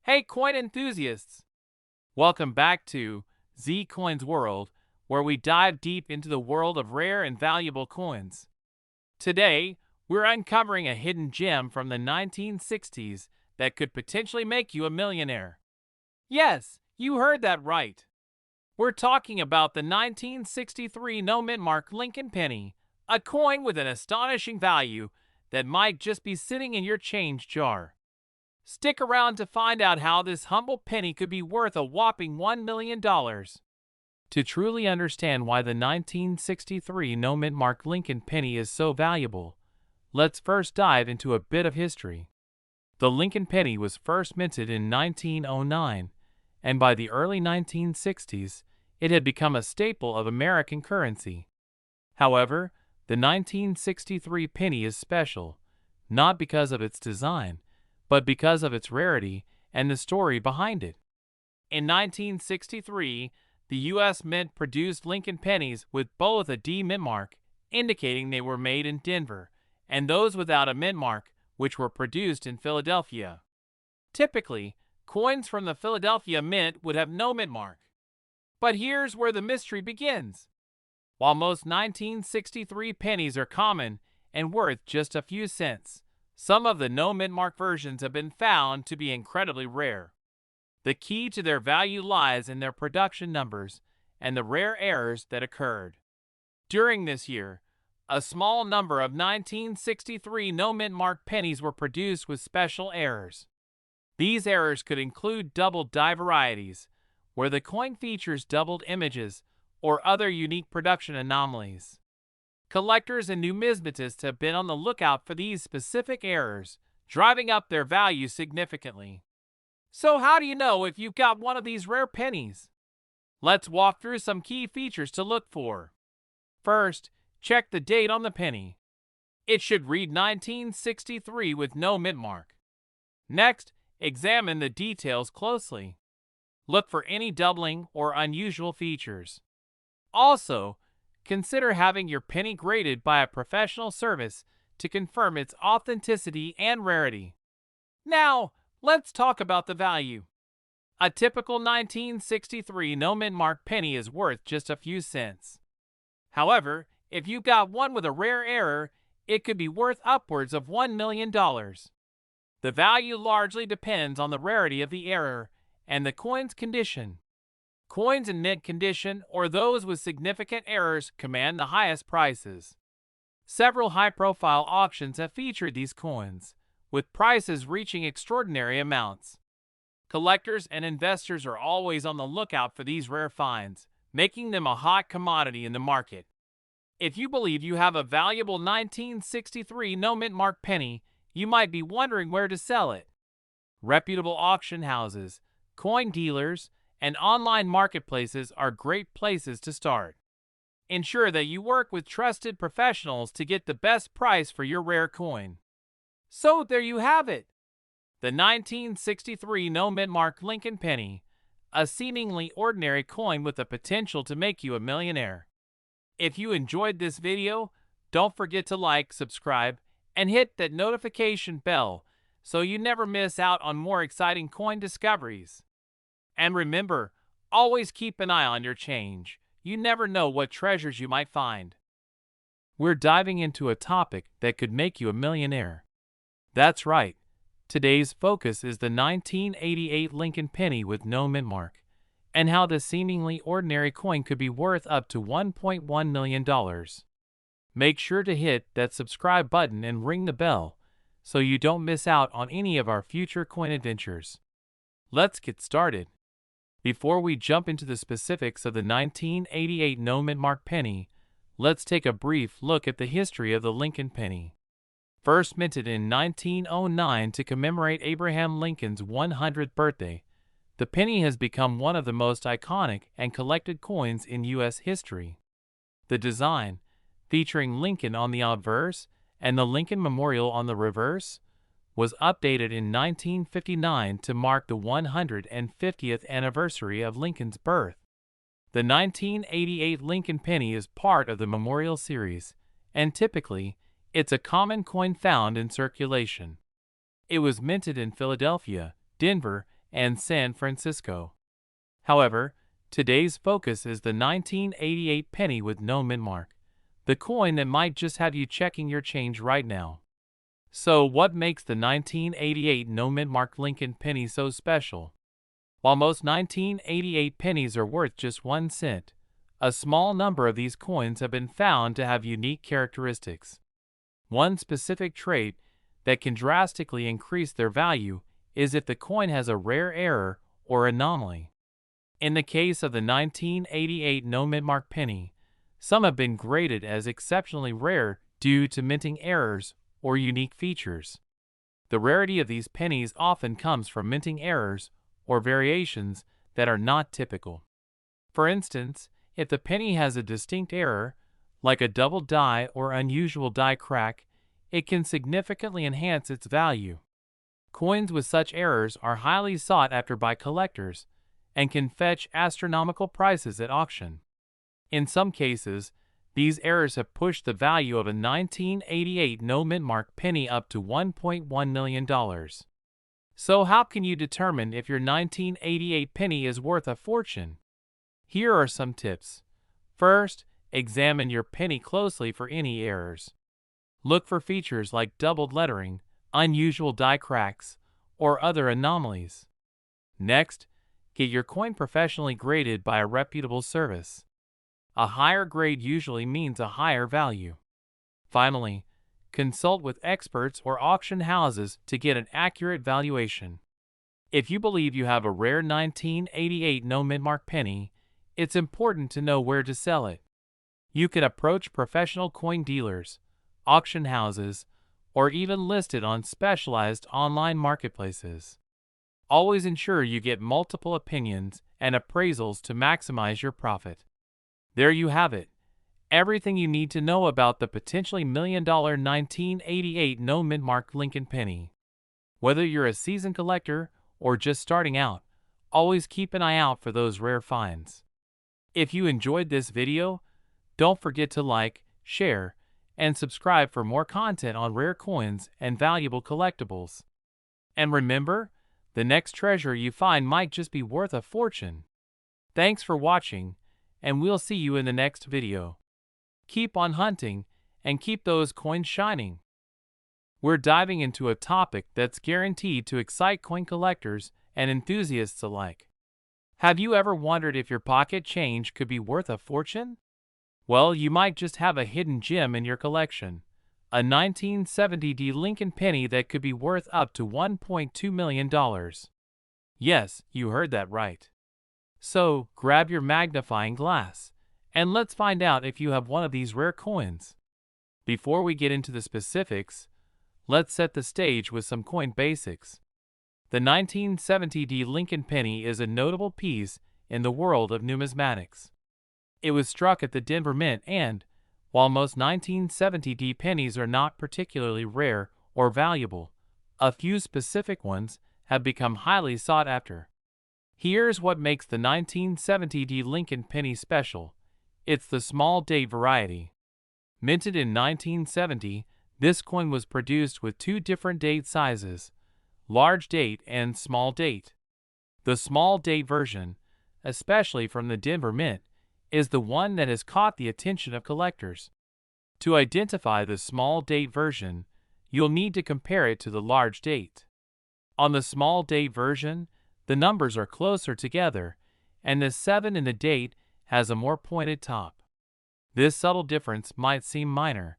Hey coin enthusiasts! Welcome back to Z Coins World, where we dive deep into the world of rare and valuable coins. Today, we're uncovering a hidden gem from the 1960s that could potentially make you a millionaire. Yes, you heard that right. We're talking about the 1963 no-mint mark Lincoln penny, a coin with an astonishing value that might just be sitting in your change jar. Stick around to find out how this humble penny could be worth a whopping $1 million. To truly understand why the 1963 no-mint mark Lincoln penny is so valuable, let's first dive into a bit of history. The Lincoln penny was first minted in 1909, and by the early 1960s, it had become a staple of American currency. However, the 1963 penny is special, not because of its design, but because of its rarity and the story behind it. In 1963, the U.S. Mint produced Lincoln pennies with both a D mint mark, indicating they were made in Denver, and those without a mint mark, which were produced in Philadelphia. Typically, coins from the Philadelphia Mint would have no mint mark. But here's where the mystery begins. While most 1963 pennies are common and worth just a few cents, some of the no mint mark versions have been found to be incredibly rare. The key to their value lies in their production numbers and the rare errors that occurred. During this year, a small number of 1963 no mint mark pennies were produced with special errors. These errors could include double die varieties, where the coin features doubled images, or other unique production anomalies. Collectors and numismatists have been on the lookout for these specific errors, driving up their value significantly. So how do you know if you've got one of these rare pennies? Let's walk through some key features to look for. First, check the date on the penny. It should read 1963 with no mint mark. Next, examine the details closely. Look for any doubling or unusual features. Also, consider having your penny graded by a professional service to confirm its authenticity and rarity. Now, let's talk about the value. A typical 1963 no mint mark penny is worth just a few cents. However, if you've got one with a rare error, it could be worth upwards of $1 million. The value largely depends on the rarity of the error and the coin's condition. Coins in mint condition or those with significant errors command the highest prices. Several high-profile auctions have featured these coins, with prices reaching extraordinary amounts. Collectors and investors are always on the lookout for these rare finds, making them a hot commodity in the market. If you believe you have a valuable 1963 no mint mark penny, you might be wondering where to sell it. Reputable auction houses, coin dealers, and online marketplaces are great places to start. Ensure that you work with trusted professionals to get the best price for your rare coin. So there you have it. The 1963 no mint mark Lincoln penny, a seemingly ordinary coin with the potential to make you a millionaire. If you enjoyed this video, don't forget to like, subscribe, and hit that notification bell so you never miss out on more exciting coin discoveries. And remember, always keep an eye on your change. You never know what treasures you might find. We're diving into a topic that could make you a millionaire. That's right. Today's focus is the 1988 Lincoln penny with no mint mark, and how this seemingly ordinary coin could be worth up to $1.1 million. Make sure to hit that subscribe button and ring the bell so you don't miss out on any of our future coin adventures. Let's get started. Before we jump into the specifics of the 1988 no mint mark penny, let's take a brief look at the history of the Lincoln penny. First minted in 1909 to commemorate Abraham Lincoln's 100th birthday, the penny has become one of the most iconic and collected coins in U.S. history. The design, featuring Lincoln on the obverse and the Lincoln Memorial on the reverse, was updated in 1959 to mark the 150th anniversary of Lincoln's birth. The 1988 Lincoln penny is part of the Memorial Series, and typically, it's a common coin found in circulation. It was minted in Philadelphia, Denver, and San Francisco. However, today's focus is the 1988 penny with no mint mark, the coin that might just have you checking your change right now. So, what makes the 1988 no mint mark Lincoln penny so special? While most 1988 pennies are worth just 1 cent, a small number of these coins have been found to have unique characteristics. One specific trait that can drastically increase their value is if the coin has a rare error or anomaly. In the case of the 1988 no mint mark penny, some have been graded as exceptionally rare due to minting errors or unique features. The rarity of these pennies often comes from minting errors or variations that are not typical. For instance, if the penny has a distinct error, like a double die or unusual die crack, it can significantly enhance its value. Coins with such errors are highly sought after by collectors and can fetch astronomical prices at auction. In some cases, these errors have pushed the value of a 1988 no mint mark penny up to $1.1 million. So how can you determine if your 1988 penny is worth a fortune? Here are some tips. First, examine your penny closely for any errors. Look for features like doubled lettering, unusual die cracks, or other anomalies. Next, get your coin professionally graded by a reputable service. A higher grade usually means a higher value. Finally, consult with experts or auction houses to get an accurate valuation. If you believe you have a rare 1988 no mint mark penny, it's important to know where to sell it. You can approach professional coin dealers, auction houses, or even list it on specialized online marketplaces. Always ensure you get multiple opinions and appraisals to maximize your profit. There you have it. Everything you need to know about the potentially $1 million 1988 no mint mark Lincoln penny. Whether you're a seasoned collector or just starting out, always keep an eye out for those rare finds. If you enjoyed this video, don't forget to like, share, and subscribe for more content on rare coins and valuable collectibles. And remember, the next treasure you find might just be worth a fortune. Thanks for watching, and we'll see you in the next video. Keep on hunting and keep those coins shining. We're diving into a topic that's guaranteed to excite coin collectors and enthusiasts alike. Have you ever wondered if your pocket change could be worth a fortune? Well, you might just have a hidden gem in your collection, a 1970 Lincoln penny that could be worth up to $1.2 million. Yes, you heard that right. So, grab your magnifying glass, and let's find out if you have one of these rare coins. Before we get into the specifics, let's set the stage with some coin basics. The 1970 Lincoln penny is a notable piece in the world of numismatics. It was struck at the Denver Mint and, while most 1970 pennies are not particularly rare or valuable, a few specific ones have become highly sought after. Here's what makes the 1970 Lincoln penny special. It's the small date variety. Minted in 1970, this coin was produced with two different date sizes, large date and small date. The small date version, especially from the Denver Mint, is the one that has caught the attention of collectors. To identify the small date version, you'll need to compare it to the large date. On the small date version, the numbers are closer together, and the 7 in the date has a more pointed top. This subtle difference might seem minor,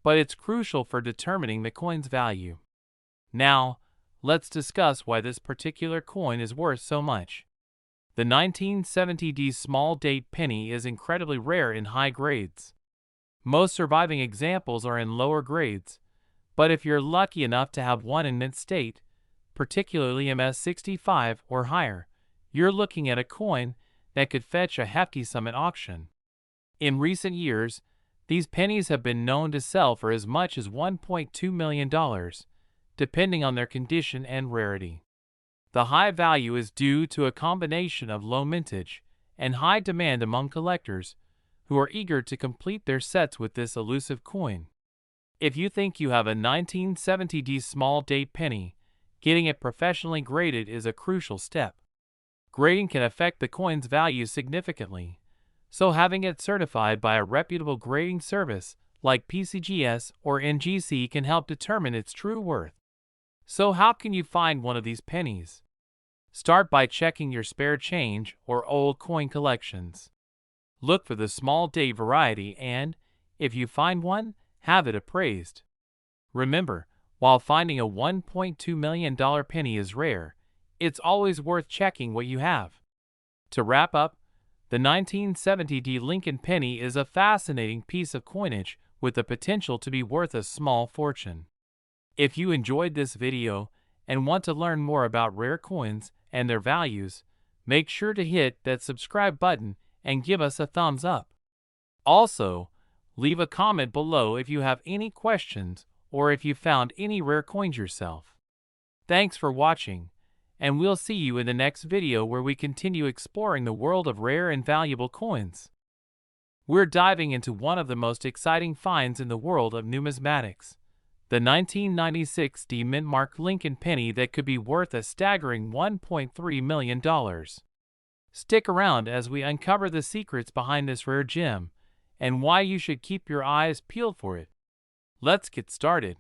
but it's crucial for determining the coin's value. Now, let's discuss why this particular coin is worth so much. The 1970 small date penny is incredibly rare in high grades. Most surviving examples are in lower grades, but if you're lucky enough to have one in mint state, particularly MS-65 or higher, you're looking at a coin that could fetch a hefty sum at auction. In recent years, these pennies have been known to sell for as much as $1.2 million, depending on their condition and rarity. The high value is due to a combination of low mintage and high demand among collectors who are eager to complete their sets with this elusive coin. If you think you have a 1970 small date penny, getting it professionally graded is a crucial step. Grading can affect the coin's value significantly, so having it certified by a reputable grading service like PCGS or NGC can help determine its true worth. So how can you find one of these pennies? Start by checking your spare change or old coin collections. Look for the small date variety and, if you find one, have it appraised. Remember, while finding a $1.2 million penny is rare, it's always worth checking what you have. To wrap up, the 1970 D Lincoln penny is a fascinating piece of coinage with the potential to be worth a small fortune. If you enjoyed this video and want to learn more about rare coins and their values, make sure to hit that subscribe button and give us a thumbs up. Also, leave a comment below if you have any questions or if you found any rare coins yourself. Thanks for watching, and we'll see you in the next video where we continue exploring the world of rare and valuable coins. We're diving into one of the most exciting finds in the world of numismatics, the 1996 D mint mark Lincoln penny that could be worth a staggering $1.3 million. Stick around as we uncover the secrets behind this rare gem and why you should keep your eyes peeled for it. Let's get started.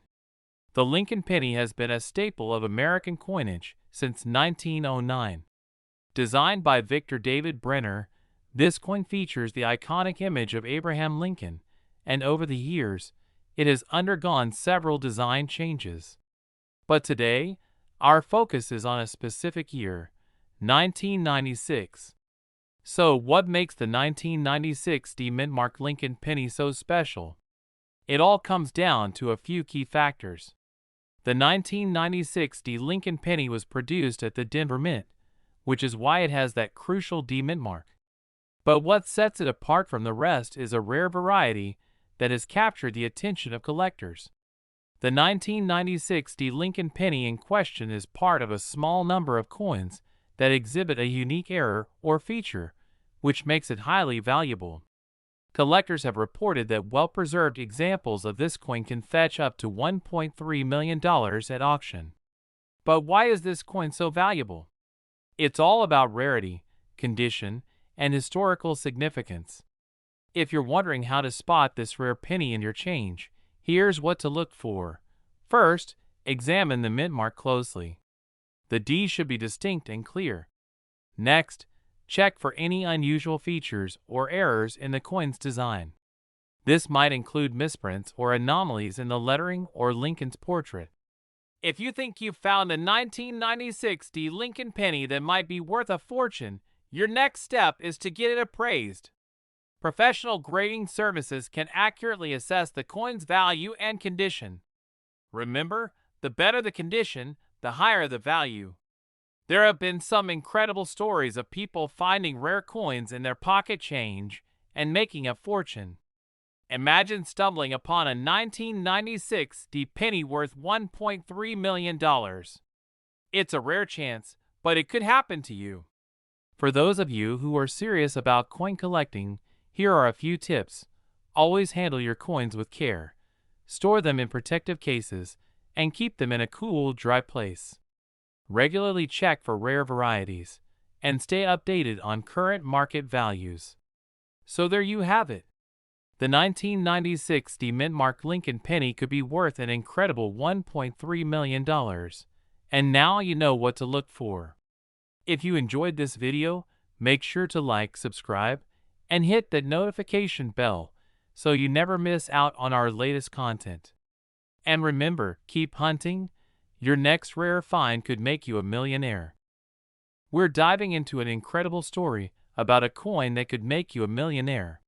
The Lincoln penny has been a staple of American coinage since 1909. Designed by Victor David Brenner, this coin features the iconic image of Abraham Lincoln, and over the years, it has undergone several design changes. But today, our focus is on a specific year, 1996. So what makes the 1996 D mint mark Lincoln penny so special? It all comes down to a few key factors. The 1996 D Lincoln penny was produced at the Denver Mint, which is why it has that crucial D mint mark. But what sets it apart from the rest is a rare variety that has captured the attention of collectors. The 1996 D Lincoln penny in question is part of a small number of coins that exhibit a unique error or feature, which makes it highly valuable. Collectors have reported that well-preserved examples of this coin can fetch up to $1.3 million at auction. But why is this coin so valuable? It's all about rarity, condition, and historical significance. If you're wondering how to spot this rare penny in your change, here's what to look for. First, examine the mint mark closely. The D should be distinct and clear. Next, check for any unusual features or errors in the coin's design. This might include misprints or anomalies in the lettering or Lincoln's portrait. If you think you've found a 1996 D Lincoln penny that might be worth a fortune, your next step is to get it appraised. Professional grading services can accurately assess the coin's value and condition. Remember, the better the condition, the higher the value. There have been some incredible stories of people finding rare coins in their pocket change and making a fortune. Imagine stumbling upon a 1996 D penny worth $1.3 million. It's a rare chance, but it could happen to you. For those of you who are serious about coin collecting, here are a few tips. Always handle your coins with care. Store them in protective cases and keep them in a cool, dry place. Regularly check for rare varieties and stay updated on current market values. So there you have it. The 1996 D mint mark Lincoln penny could be worth an incredible $1.3 million. And now you know what to look for. If you enjoyed this video, make sure to like, subscribe, and hit that notification bell so you never miss out on our latest content. And remember, keep hunting. Your next rare find could make you a millionaire. We're diving into an incredible story about a coin that could make you a millionaire.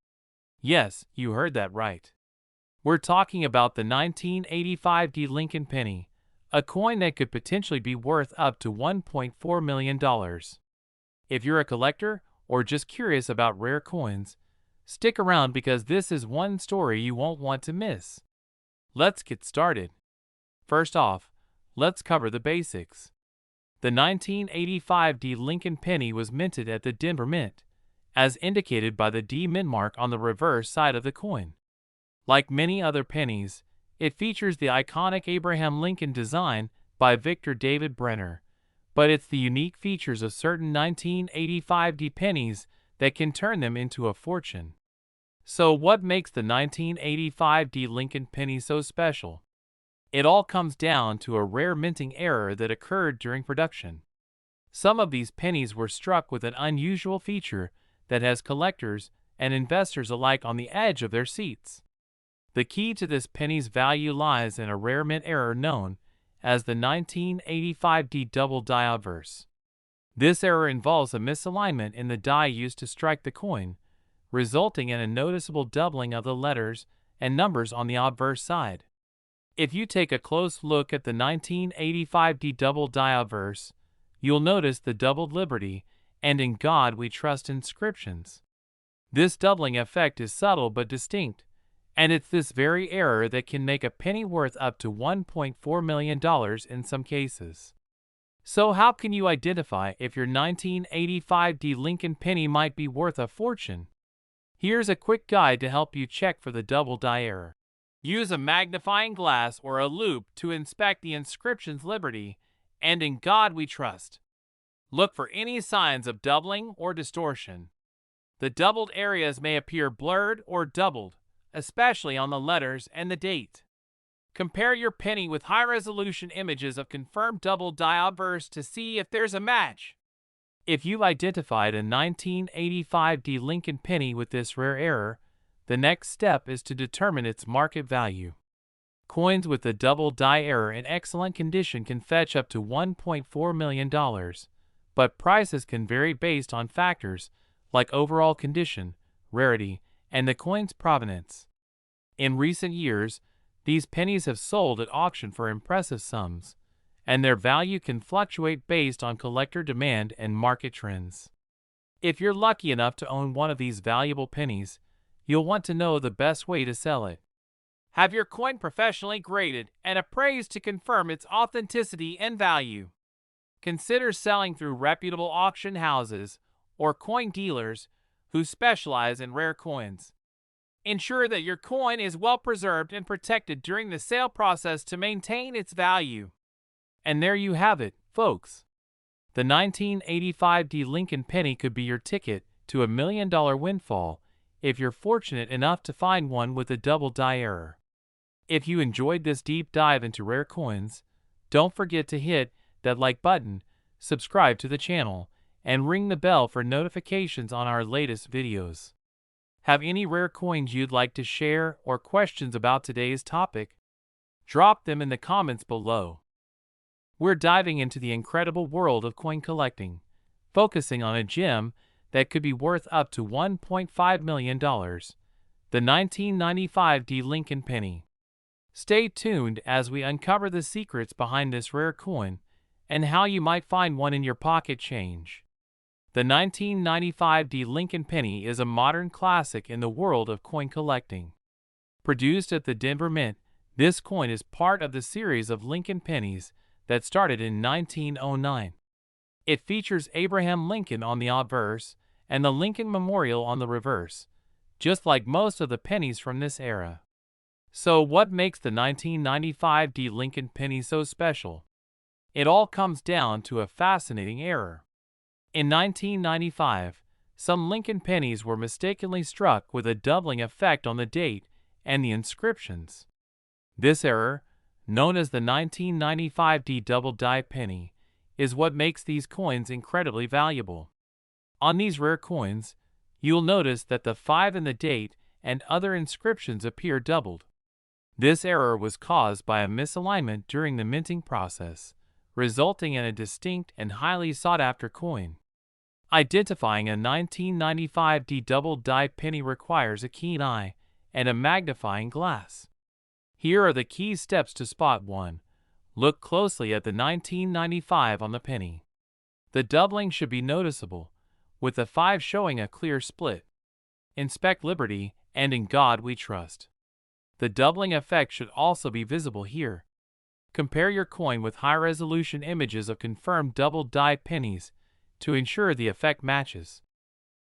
Yes, you heard that right. We're talking about the 1985 D Lincoln penny, a coin that could potentially be worth up to $1.4 million. If you're a collector or just curious about rare coins, stick around because this is one story you won't want to miss. Let's get started. First off, let's cover the basics. The 1985 D Lincoln penny was minted at the Denver Mint, as indicated by the D mint mark on the reverse side of the coin. Like many other pennies, it features the iconic Abraham Lincoln design by Victor David Brenner, but it's the unique features of certain 1985 pennies that can turn them into a fortune. So what makes the 1985 Lincoln penny so special? It all comes down to a rare minting error that occurred during production. Some of these pennies were struck with an unusual feature that has collectors and investors alike on the edge of their seats. The key to this penny's value lies in a rare mint error known as the 1985 double die obverse. This error involves a misalignment in the die used to strike the coin, resulting in a noticeable doubling of the letters and numbers on the obverse side. If you take a close look at the 1985 double die obverse, you'll notice the doubled Liberty and In God We Trust inscriptions. This doubling effect is subtle but distinct, and it's this very error that can make a penny worth up to $1.4 million in some cases. So how can you identify if your 1985 Lincoln penny might be worth a fortune? Here's a quick guide to help you check for the double die error. Use a magnifying glass or a loupe to inspect the inscriptions Liberty and In God We Trust. Look for any signs of doubling or distortion. The doubled areas may appear blurred or doubled, especially on the letters and the date. Compare your penny with high-resolution images of confirmed double die obverse to see if there's a match. If you've identified a 1985 Lincoln penny with this rare error, the next step is to determine its market value. Coins with the double die error in excellent condition can fetch up to $1.4 million, but prices can vary based on factors like overall condition, rarity, and the coin's provenance. In recent years, these pennies have sold at auction for impressive sums, and their value can fluctuate based on collector demand and market trends. If you're lucky enough to own one of these valuable pennies, you'll want to know the best way to sell it. Have your coin professionally graded and appraised to confirm its authenticity and value. Consider selling through reputable auction houses or coin dealers who specialize in rare coins. Ensure that your coin is well preserved and protected during the sale process to maintain its value. And there you have it, folks. The 1985 Lincoln penny could be your ticket to $1 million windfall if you're fortunate enough to find one with a double die error. If you enjoyed this deep dive into rare coins, don't forget to hit that like button, subscribe to the channel, and ring the bell for notifications on our latest videos. Have any rare coins you'd like to share or questions about today's topic? Drop them in the comments below. We're diving into the incredible world of coin collecting, focusing on a gem that could be worth up to $1.5 million, the 1995 Lincoln penny. Stay tuned as we uncover the secrets behind this rare coin and how you might find one in your pocket change. The 1995 Lincoln penny is a modern classic in the world of coin collecting. Produced at the Denver Mint, this coin is part of the series of Lincoln pennies that started in 1909. It features Abraham Lincoln on the obverse and the Lincoln Memorial on the reverse, just like most of the pennies from this era. So what makes the 1995 Lincoln penny so special? It all comes down to a fascinating error. In 1995, some Lincoln pennies were mistakenly struck with a doubling effect on the date and the inscriptions. This error, known as the 1995 double die penny, is what makes these coins incredibly valuable. On these rare coins, you'll notice that the 5 in the date and other inscriptions appear doubled. This error was caused by a misalignment during the minting process, resulting in a distinct and highly sought-after coin. Identifying a 1995 double die penny requires a keen eye and a magnifying glass. Here are the key steps to spot one. Look closely at the 1995 on the penny. The doubling should be noticeable, with the 5 showing a clear split. Inspect Liberty and In God We Trust. The doubling effect should also be visible here. Compare your coin with high-resolution images of confirmed double die pennies to ensure the effect matches.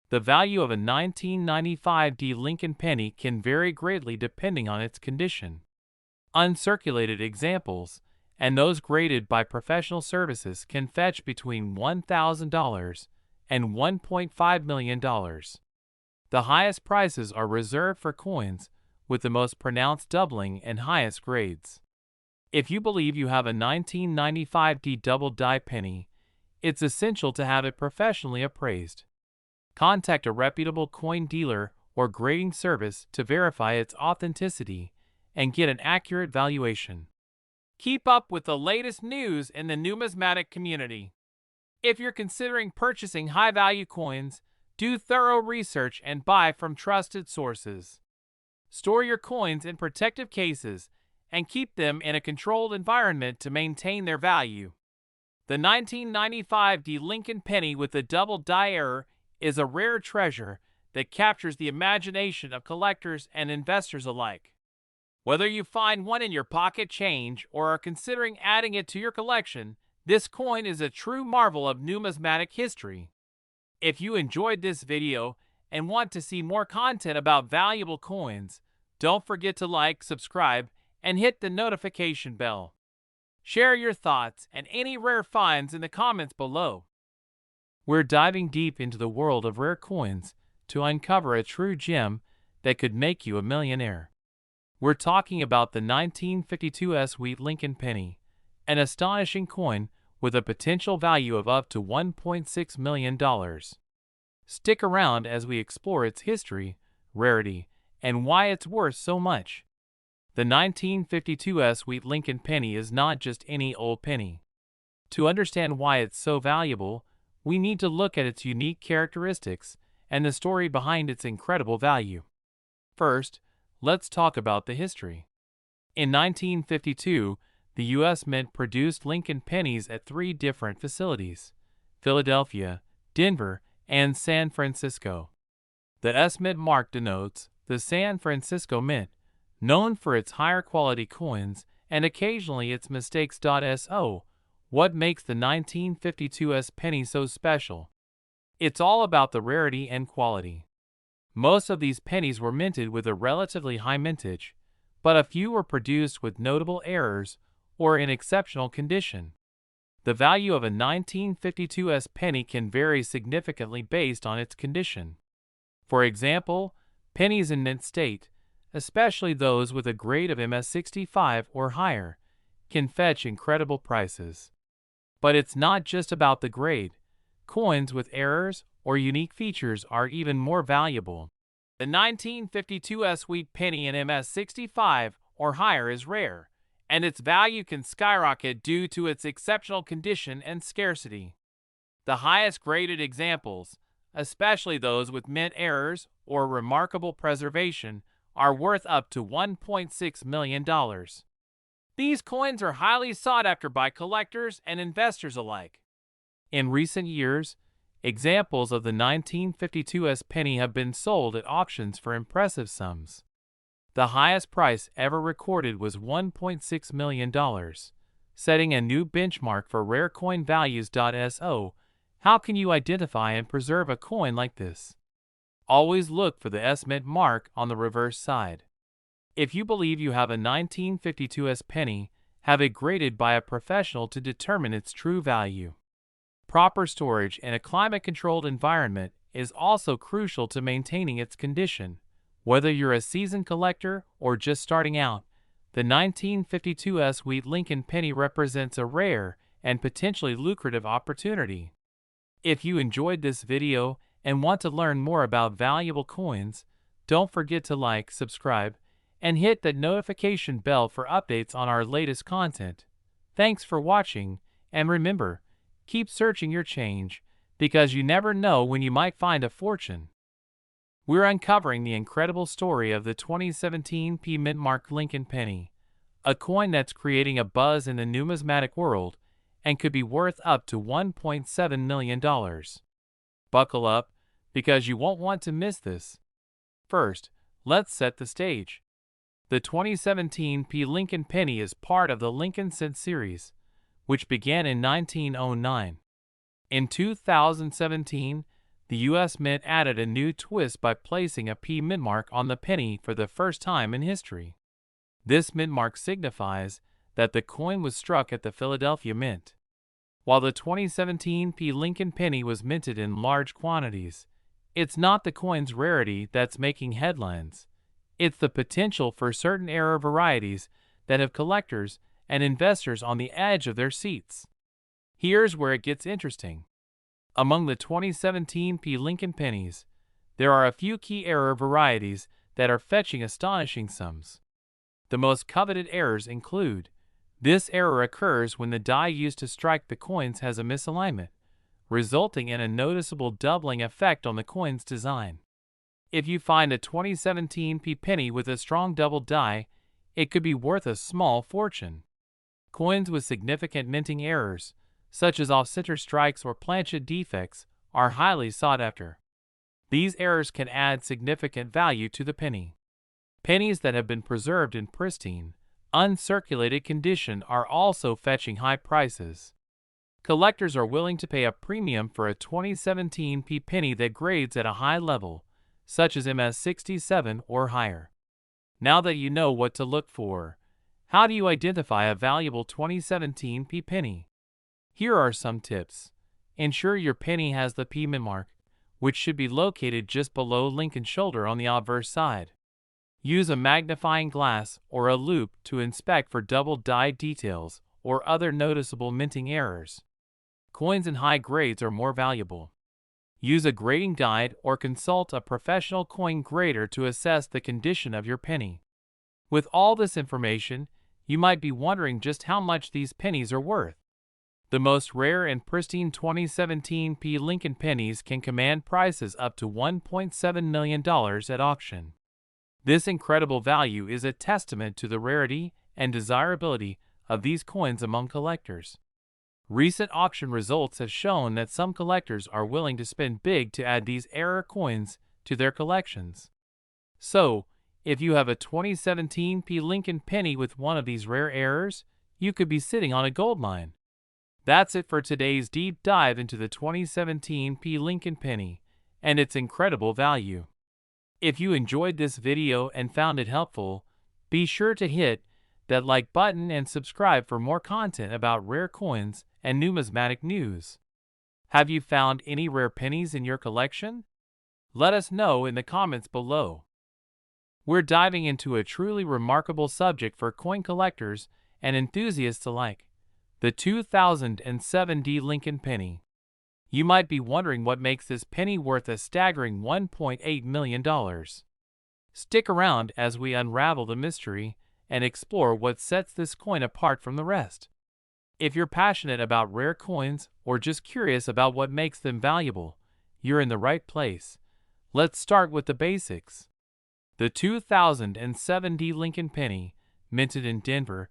The value of a 1995 Lincoln penny can vary greatly depending on its condition. Uncirculated examples and those graded by professional services can fetch between $1,000 and $1.5 million. The highest prices are reserved for coins with the most pronounced doubling and highest grades. If you believe you have a 1995 double die penny, it's essential to have it professionally appraised. Contact a reputable coin dealer or grading service to verify its authenticity and get an accurate valuation. Keep up with the latest news in the numismatic community. If you're considering purchasing high-value coins, do thorough research and buy from trusted sources. Store your coins in protective cases and keep them in a controlled environment to maintain their value. The 1995 Lincoln penny with the double die error is a rare treasure that captures the imagination of collectors and investors alike. Whether you find one in your pocket change or are considering adding it to your collection, this coin is a true marvel of numismatic history. If you enjoyed this video and want to see more content about valuable coins, don't forget to like, subscribe, and hit the notification bell. Share your thoughts and any rare finds in the comments below. We're diving deep into the world of rare coins to uncover a true gem that could make you a millionaire. We're talking about the 1952 Sweet Lincoln penny, an astonishing coin with a potential value of up to $1.6 million. Stick around as we explore its history, rarity, and why it's worth so much. The 1952 Sweet Lincoln penny is not just any old penny. To understand why it's so valuable, we need to look at its unique characteristics and the story behind its incredible value. First, let's talk about the history. In 1952, the U.S. Mint produced Lincoln pennies at 3 different facilities: Philadelphia, Denver, and San Francisco. The S Mint mark denotes the San Francisco Mint, known for its higher quality coins and occasionally its mistakes.so. What makes the 1952 S penny so special? It's all about the rarity and quality. Most of these pennies were minted with a relatively high mintage, but a few were produced with notable errors or in exceptional condition. The value of a 1952 S penny can vary significantly based on its condition. For example, pennies in mint state, especially those with a grade of MS65 or higher, can fetch incredible prices. But it's not just about the grade. Coins with errors or unique features are even more valuable. The 1952 Sweet penny in MS65 or higher is rare, and its value can skyrocket due to its exceptional condition and scarcity. The highest graded examples, especially those with mint errors or remarkable preservation, are worth up to $1.6 million. These coins are highly sought after by collectors and investors alike. In recent years, examples of the 1952 S penny have been sold at auctions for impressive sums. The highest price ever recorded was $1.6 million, setting a new benchmark for rare coin values.so. How can you identify and preserve a coin like this? Always look for the S Mint mark on the reverse side. If you believe you have a 1952 S penny, have it graded by a professional to determine its true value. Proper storage in a climate-controlled environment is also crucial to maintaining its condition. Whether you're a seasoned collector or just starting out, the 1952 Sweet Lincoln penny represents a rare and potentially lucrative opportunity. If you enjoyed this video and want to learn more about valuable coins, don't forget to like, subscribe, and hit that notification bell for updates on our latest content. Thanks for watching, and remember, keep searching your change, because you never know when you might find a fortune. We're uncovering the incredible story of the 2017 Mint mark Lincoln penny, a coin that's creating a buzz in the numismatic world and could be worth up to $1.7 million. Buckle up, because you won't want to miss this. First, let's set the stage. The 2017 Lincoln penny is part of the Lincoln Cent series, which began in 1909. In 2017, the U.S. Mint added a new twist by placing a Mint mark on the penny for the first time in history. This Mint mark signifies that the coin was struck at the Philadelphia Mint. While the 2017 Lincoln penny was minted in large quantities, it's not the coin's rarity that's making headlines. It's the potential for certain era varieties that have collectors and investors on the edge of their seats. Here's where it gets interesting. Among the 2017 Lincoln pennies, there are a few key era varieties that are fetching astonishing sums. The most coveted errors include: this error occurs when the die used to strike the coins has a misalignment, resulting in a noticeable doubling effect on the coin's design. If you find a 2017 penny with a strong doubled die, it could be worth a small fortune. Coins with significant minting errors, such as off-center strikes or planchet defects, are highly sought after. These errors can add significant value to the penny. Pennies that have been preserved in pristine, uncirculated condition are also fetching high prices. Collectors are willing to pay a premium for a 2017 penny that grades at a high level, such as MS67 or higher. Now that you know what to look for, how do you identify a valuable 2017 penny? Here are some tips. Ensure your penny has the P mint mark, which should be located just below Lincoln's shoulder on the obverse side. Use a magnifying glass or a loupe to inspect for double die details or other noticeable minting errors. Coins in high grades are more valuable. Use a grading guide or consult a professional coin grader to assess the condition of your penny. With all this information, you might be wondering just how much these pennies are worth. The most rare and pristine 2017 Lincoln pennies can command prices up to $1.7 million at auction. This incredible value is a testament to the rarity and desirability of these coins among collectors. Recent auction results have shown that some collectors are willing to spend big to add these rare coins to their collections. So, if you have a 2017 Lincoln penny with one of these rare errors, you could be sitting on a goldmine. That's it for today's deep dive into the 2017 Lincoln penny and its incredible value. If you enjoyed this video and found it helpful, be sure to hit that like button and subscribe for more content about rare coins and numismatic news. Have you found any rare pennies in your collection? Let us know in the comments below. We're diving into a truly remarkable subject for coin collectors and enthusiasts alike: the 2007 Lincoln penny. You might be wondering what makes this penny worth a staggering $1.8 million. Stick around as we unravel the mystery and explore what sets this coin apart from the rest. If you're passionate about rare coins or just curious about what makes them valuable, you're in the right place. Let's start with the basics. The 2007 Lincoln penny, minted in Denver,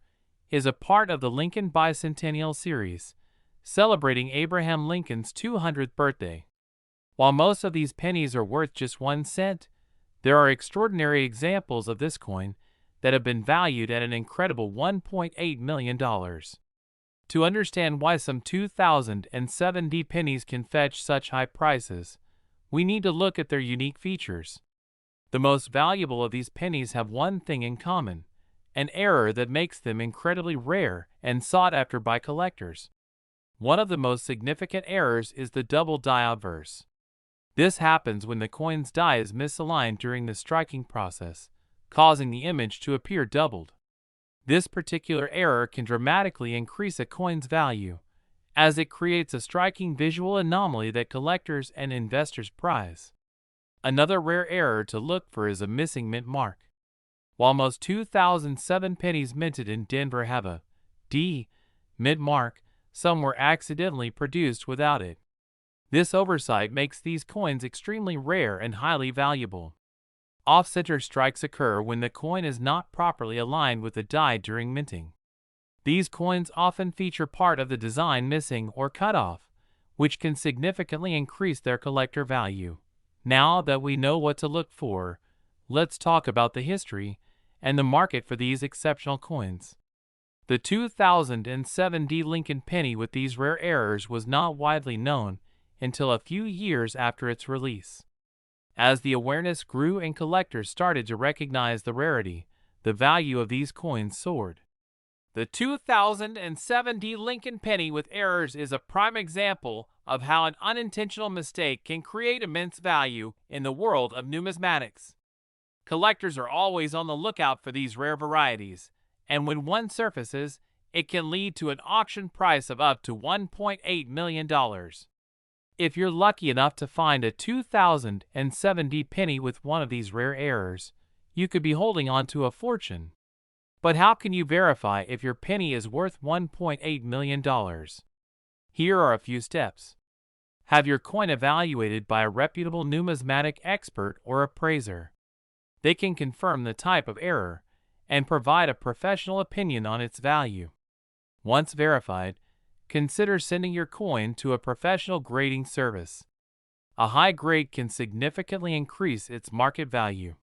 is a part of the Lincoln Bicentennial series, celebrating Abraham Lincoln's 200th birthday. While most of these pennies are worth just 1 cent, there are extraordinary examples of this coin that have been valued at an incredible $1.8 million. To understand why some 2007 pennies can fetch such high prices, we need to look at their unique features. The most valuable of these pennies have one thing in common: an error that makes them incredibly rare and sought after by collectors. One of the most significant errors is the double die obverse. This happens when the coin's die is misaligned during the striking process, causing the image to appear doubled. This particular error can dramatically increase a coin's value, as it creates a striking visual anomaly that collectors and investors prize. Another rare error to look for is a missing mint mark. While most 2007 pennies minted in Denver have a D mint mark, some were accidentally produced without it. This oversight makes these coins extremely rare and highly valuable. Off-center strikes occur when the coin is not properly aligned with the die during minting. These coins often feature part of the design missing or cut off, which can significantly increase their collector value. Now that we know what to look for, let's talk about the history and the market for these exceptional coins. The 2007 Lincoln penny with these rare errors was not widely known until a few years after its release. As the awareness grew and collectors started to recognize the rarity, the value of these coins soared. The 2007 D Lincoln penny with errors is a prime example of how an unintentional mistake can create immense value in the world of numismatics. Collectors are always on the lookout for these rare varieties, and when one surfaces, it can lead to an auction price of up to $1.8 million. If you're lucky enough to find a 2007 D penny with one of these rare errors, you could be holding on to a fortune. But how can you verify if your penny is worth $1.8 million? Here are a few steps. Have your coin evaluated by a reputable numismatic expert or appraiser. They can confirm the type of error and provide a professional opinion on its value. Once verified, consider sending your coin to a professional grading service. A high grade can significantly increase its market value.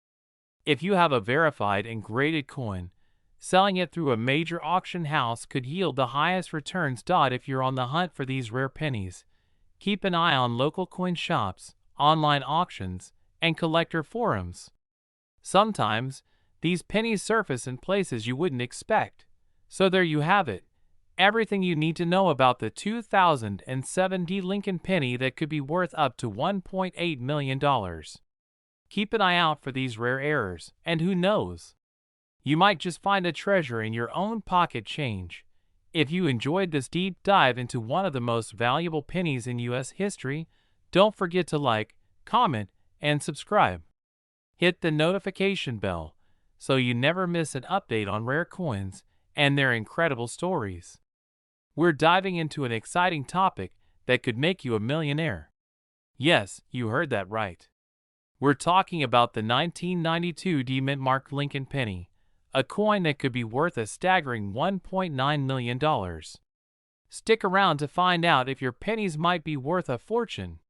If you have a verified and graded coin, selling it through a major auction house could yield the highest returns. If you're on the hunt for these rare pennies, keep an eye on local coin shops, online auctions, and collector forums. Sometimes, these pennies surface in places you wouldn't expect. So there you have it. Everything you need to know about the 2007 D Lincoln penny that could be worth up to $1.8 million. Keep an eye out for these rare errors, and who knows? You might just find a treasure in your own pocket change. If you enjoyed this deep dive into one of the most valuable pennies in U.S. history, don't forget to like, comment, and subscribe. Hit the notification bell so you never miss an update on rare coins and their incredible stories. We're diving into an exciting topic that could make you a millionaire. Yes, you heard that right. We're talking about the 1992 D mint marked Lincoln penny, a coin that could be worth a staggering $1.9 million. Stick around to find out if your pennies might be worth a fortune.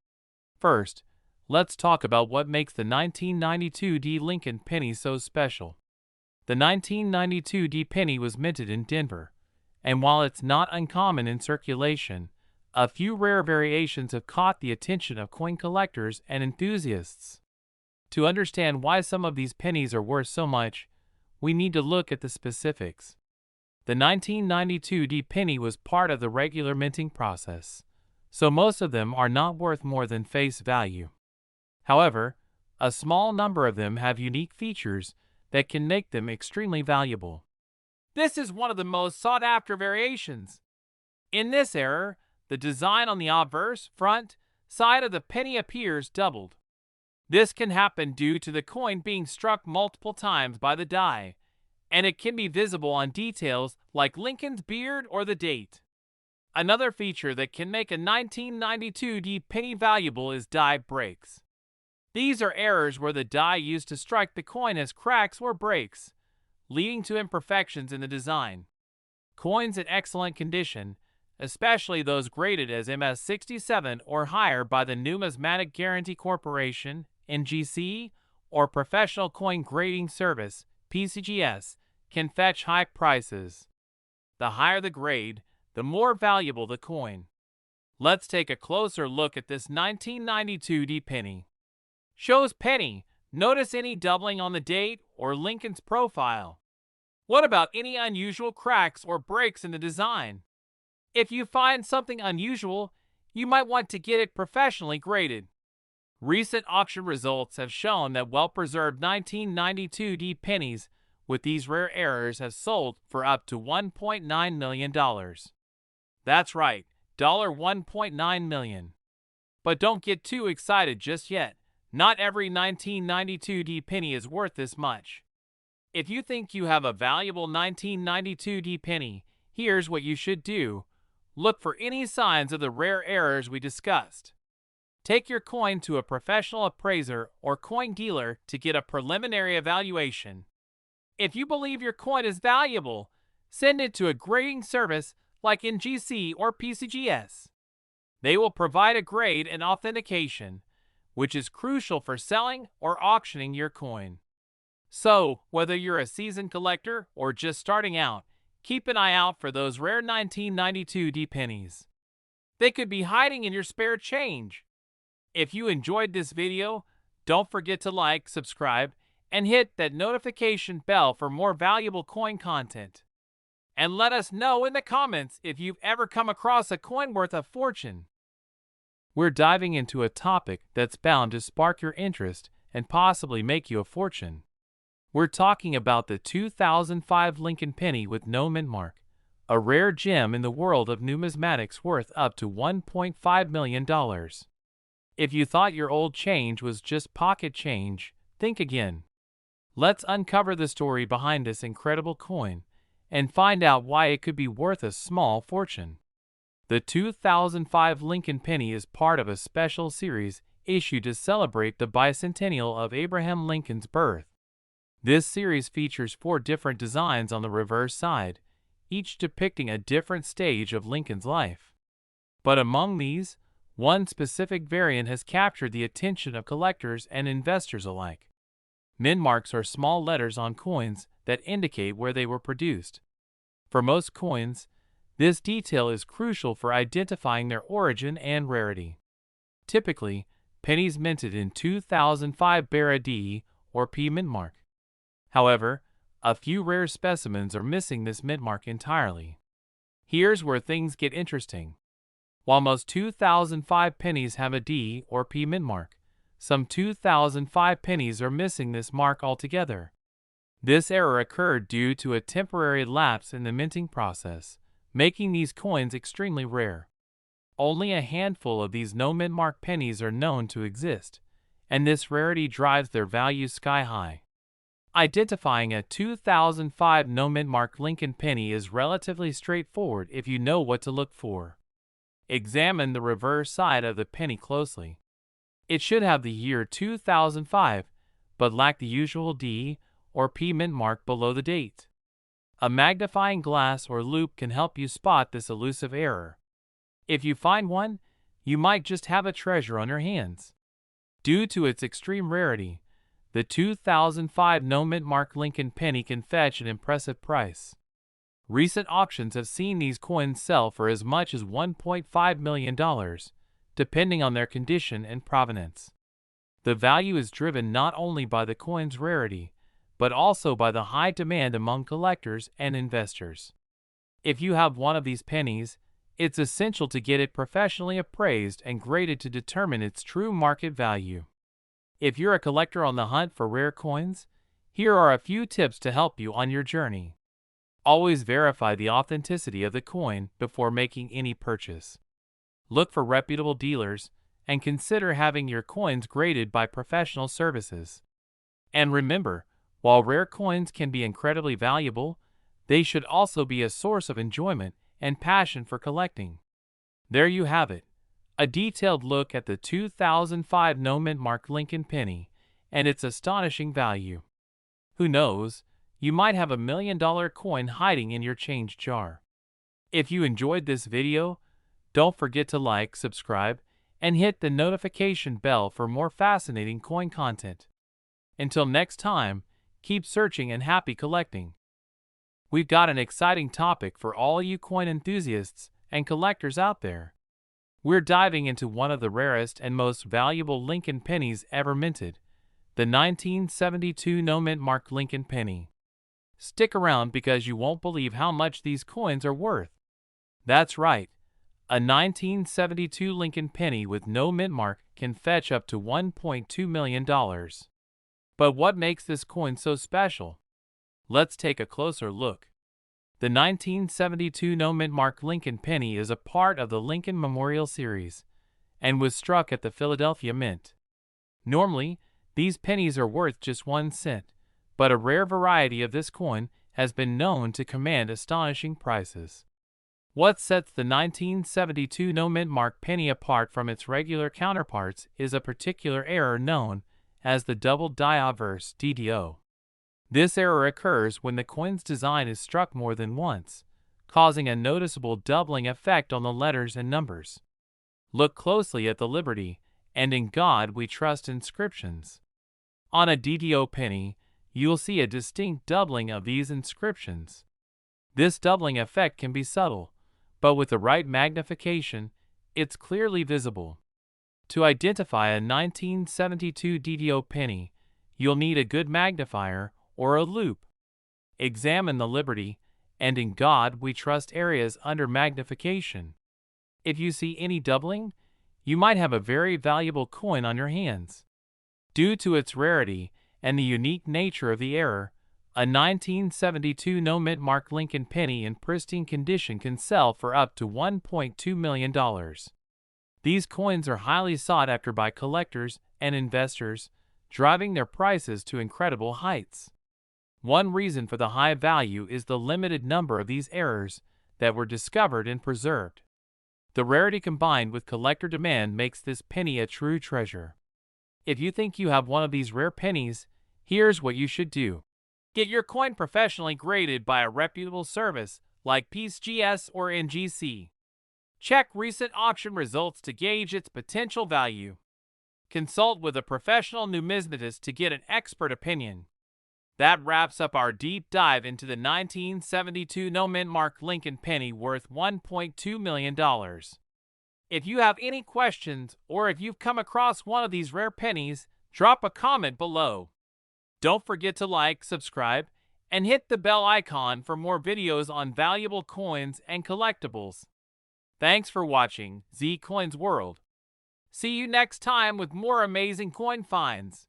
First, let's talk about what makes the 1992 D Lincoln penny so special. The 1992 D penny was minted in Denver, and while it's not uncommon in circulation, a few rare variations have caught the attention of coin collectors and enthusiasts. To understand why some of these pennies are worth so much, we need to look at the specifics. The 1992 D penny was part of the regular minting process, so most of them are not worth more than face value. However, a small number of them have unique features that can make them extremely valuable. This is one of the most sought-after variations. In this error, the design on the obverse front side of the penny appears doubled. This can happen due to the coin being struck multiple times by the die, and it can be visible on details like Lincoln's beard or the date. Another feature that can make a 1992 D penny valuable is die breaks. These are errors where the die used to strike the coin has cracks or breaks, leading to imperfections in the design. Coins in excellent condition, especially those graded as MS67 or higher by the Numismatic Guarantee Corporation, NGC, or Professional Coin Grading Service, PCGS, can fetch high prices. The higher the grade, the more valuable the coin. Let's take a closer look at this 1992 D penny. Shows penny. Notice any doubling on the date or Lincoln's profile. What about any unusual cracks or breaks in the design? If you find something unusual, you might want to get it professionally graded. Recent auction results have shown that well-preserved 1992 D pennies with these rare errors have sold for up to $1.9 million. That's right, $1.9 million. But don't get too excited just yet. Not every 1992 D penny is worth this much. If you think you have a valuable 1992 D penny, here's what you should do. Look for any signs of the rare errors we discussed. Take your coin to a professional appraiser or coin dealer to get a preliminary evaluation. If you believe your coin is valuable, send it to a grading service like NGC or PCGS. They will provide a grade and authentication, which is crucial for selling or auctioning your coin. So, whether you're a seasoned collector or just starting out, keep an eye out for those rare 1992 D pennies. They could be hiding in your spare change. If you enjoyed this video, don't forget to like, subscribe, and hit that notification bell for more valuable coin content. And let us know in the comments if you've ever come across a coin worth a fortune. We're diving into a topic that's bound to spark your interest and possibly make you a fortune. We're talking about the 2005 Lincoln penny with no mint mark, a rare gem in the world of numismatics worth up to $1.5 million. If you thought your old change was just pocket change, think again. Let's uncover the story behind this incredible coin and find out why it could be worth a small fortune. The 2005 Lincoln penny is part of a special series issued to celebrate the bicentennial of Abraham Lincoln's birth. This series features 4 different designs on the reverse side, each depicting a different stage of Lincoln's life. But among these, one specific variant has captured the attention of collectors and investors alike. Mint marks are small letters on coins that indicate where they were produced. For most coins, this detail is crucial for identifying their origin and rarity. Typically, pennies minted in 2005 bear a D or P mint mark. However, a few rare specimens are missing this mint mark entirely. Here's where things get interesting. While most 2005 pennies have a D or P mint mark, some 2005 pennies are missing this mark altogether. This error occurred due to a temporary lapse in the minting process, making these coins extremely rare. Only a handful of these no mint mark pennies are known to exist, and this rarity drives their value sky high. Identifying a 2005 no mint mark Lincoln penny is relatively straightforward if you know what to look for. Examine the reverse side of the penny closely. It should have the year 2005, but lack the usual D or P mint mark below the date. A magnifying glass or loupe can help you spot this elusive error. If you find one, you might just have a treasure on your hands. Due to its extreme rarity, the 2005 no mint mark Lincoln penny can fetch an impressive price. Recent auctions have seen these coins sell for as much as $1.5 million, depending on their condition and provenance. The value is driven not only by the coin's rarity, but also by the high demand among collectors and investors. If you have one of these pennies, it's essential to get it professionally appraised and graded to determine its true market value. If you're a collector on the hunt for rare coins, here are a few tips to help you on your journey. Always verify the authenticity of the coin before making any purchase. Look for reputable dealers and consider having your coins graded by professional services. And remember, while rare coins can be incredibly valuable, they should also be a source of enjoyment and passion for collecting. There you have it, a detailed look at the 2005 no mint mark Lincoln penny and its astonishing value. Who knows, you might have $1 million coin hiding in your change jar. If you enjoyed this video, don't forget to like, subscribe, and hit the notification bell for more fascinating coin content. Until next time, keep searching and happy collecting. We've got an exciting topic for all you coin enthusiasts and collectors out there. We're diving into one of the rarest and most valuable Lincoln pennies ever minted, the 1972 no mint mark Lincoln penny. Stick around because you won't believe how much these coins are worth. That's right, a 1972 Lincoln penny with no mint mark can fetch up to $1.2 million. But what makes this coin so special? Let's take a closer look. The 1972 no mint mark Lincoln penny is a part of the Lincoln Memorial Series and was struck at the Philadelphia Mint. Normally, these pennies are worth just 1 cent, but a rare variety of this coin has been known to command astonishing prices. What sets the 1972 no mint mark penny apart from its regular counterparts is a particular error known as the double die obverse (DDO). This error occurs when the coin's design is struck more than once, causing a noticeable doubling effect on the letters and numbers. Look closely at the Liberty and "In God We Trust" inscriptions. On a DDO penny, you'll see a distinct doubling of these inscriptions. This doubling effect can be subtle, but with the right magnification, it's clearly visible. To identify a 1972 DDO penny, you'll need a good magnifier or a loupe. Examine the Liberty and in God we trust areas under magnification. If you see any doubling, you might have a very valuable coin on your hands. Due to its rarity and the unique nature of the error, a 1972 no-mint mark Lincoln penny in pristine condition can sell for up to $1.2 million. These coins are highly sought after by collectors and investors, driving their prices to incredible heights. One reason for the high value is the limited number of these errors that were discovered and preserved. The rarity combined with collector demand makes this penny a true treasure. If you think you have one of these rare pennies, here's what you should do. Get your coin professionally graded by a reputable service like PSGS or NGC. Check recent auction results to gauge its potential value. Consult with a professional numismatist to get an expert opinion. That wraps up our deep dive into the 1972 no-mint mark Lincoln penny worth $1.2 million. If you have any questions or if you've come across one of these rare pennies, drop a comment below. Don't forget to like, subscribe, and hit the bell icon for more videos on valuable coins and collectibles. Thanks for watching Z Coins World. See you next time with more amazing coin finds.